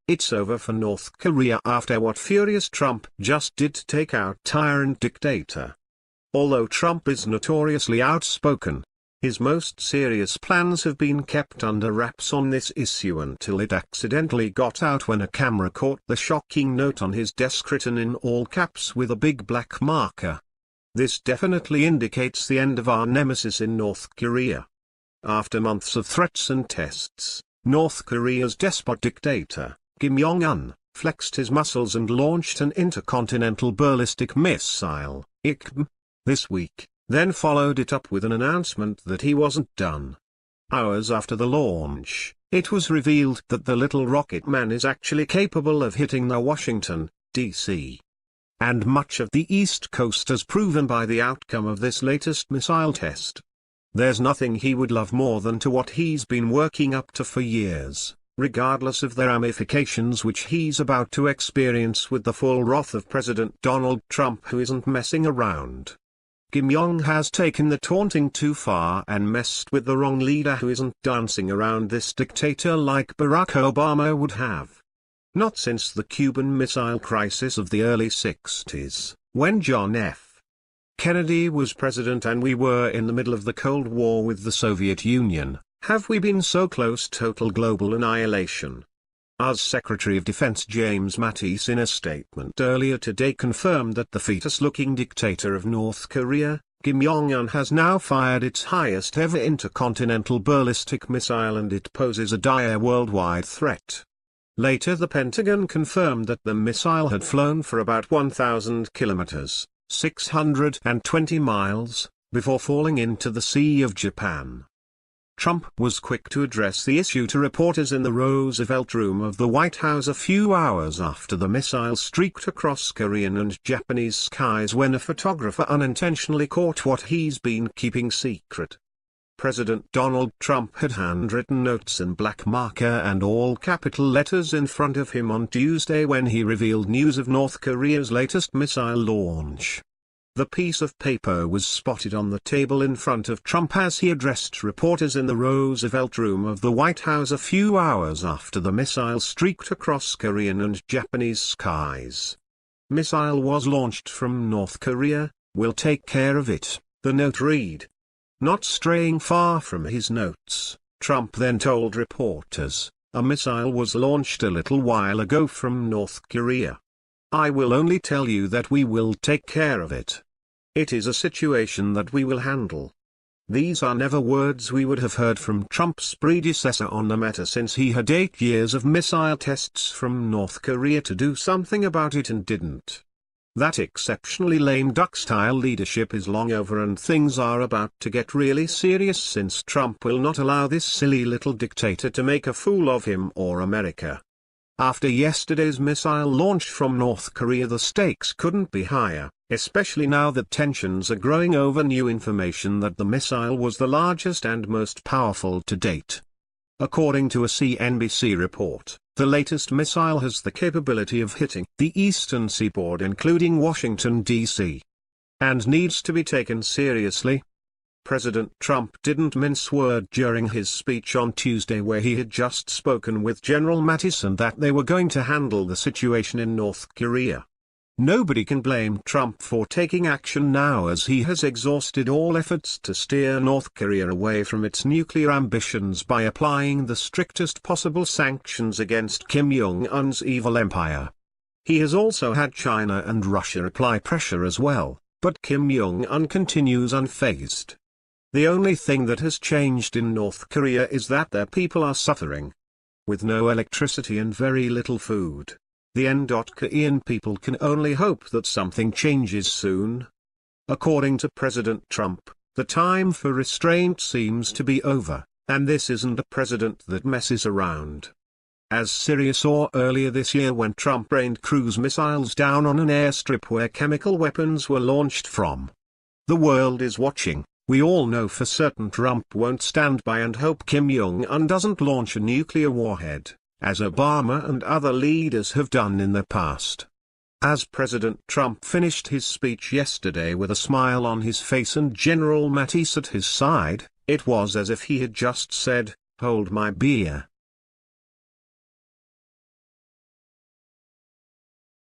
It's over for North Korea after what furious Trump just did to take out Tyrant Dictator. Although Trump is notoriously outspoken, his most serious plans have been kept under wraps on this issue until it accidentally got out when a camera caught the shocking note on his desk written in all caps with a big black marker. This definitely indicates the end of our nemesis in North Korea. After months of threats and tests, North Korea's despot dictator, Jong-un, flexed his muscles and launched an intercontinental ballistic missile, ICBM, this week, then followed it up with an announcement that he wasn't done. Hours after the launch, it was revealed that the little rocket man is actually capable of hitting the Washington, D.C. and much of the East Coast as proven by the outcome of this latest missile test. There's nothing he would love more than to what he's been working up to for years, regardless of the ramifications which he's about to experience with the full wrath of President Donald Trump, who isn't messing around. Jong-un has taken the taunting too far and messed with the wrong leader who isn't dancing around this dictator like Barack Obama would have. Not since the Cuban Missile Crisis of the early 60s, when John F. Kennedy was president and we were in the middle of the Cold War with the Soviet Union, have we been so close to total global annihilation. As Secretary of Defense James Mattis in a statement earlier today confirmed that the fetus-looking dictator of North Korea, Jong-un, has now fired its highest ever intercontinental ballistic missile and it poses a dire worldwide threat. Later the Pentagon confirmed that the missile had flown for about 1,000 kilometers, 620 miles, before falling into the Sea of Japan. Trump was quick to address the issue to reporters in the Roosevelt Room of the White House a few hours after the missile streaked across Korean and Japanese skies when a photographer unintentionally caught what he's been keeping secret. President Donald Trump had handwritten notes in black marker and all capital letters in front of him on Tuesday when he revealed news of North Korea's latest missile launch. The piece of paper was spotted on the table in front of Trump as he addressed reporters in the Roosevelt Room of the White House a few hours after the missile streaked across Korean and Japanese skies. "Missile was launched from North Korea, we'll take care of it," the note read. Not straying far from his notes, Trump then told reporters, "A missile was launched a little while ago from North Korea. I will only tell you that we will take care of it. It is a situation that we will handle." These are never words we would have heard from Trump's predecessor on the matter since he had 8 years of missile tests from North Korea to do something about it and didn't. That exceptionally lame duck-style leadership is long over and things are about to get really serious since Trump will not allow this silly little dictator to make a fool of him or America. After yesterday's missile launch from North Korea, the stakes couldn't be higher, especially now that tensions are growing over new information that the missile was the largest and most powerful to date. According to a CNBC report, the latest missile has the capability of hitting the eastern seaboard including Washington, D.C. and needs to be taken seriously. President Trump didn't mince word during his speech on Tuesday where he had just spoken with General Mattis and that they were going to handle the situation in North Korea. Nobody can blame Trump for taking action now as he has exhausted all efforts to steer North Korea away from its nuclear ambitions by applying the strictest possible sanctions against Kim Jong-un's evil empire. He has also had China and Russia apply pressure as well, but Kim Jong-un continues unfazed. The only thing that has changed in North Korea is that their people are suffering. With no electricity and very little food, the Korean people can only hope that something changes soon. According to President Trump, the time for restraint seems to be over, and this isn't a president that messes around. As Syria saw earlier this year when Trump rained cruise missiles down on an airstrip where chemical weapons were launched from. The world is watching. We all know for certain Trump won't stand by and hope Kim Jong-un doesn't launch a nuclear warhead, as Obama and other leaders have done in the past. As President Trump finished his speech yesterday with a smile on his face and General Mattis at his side, it was as if he had just said, "Hold my beer."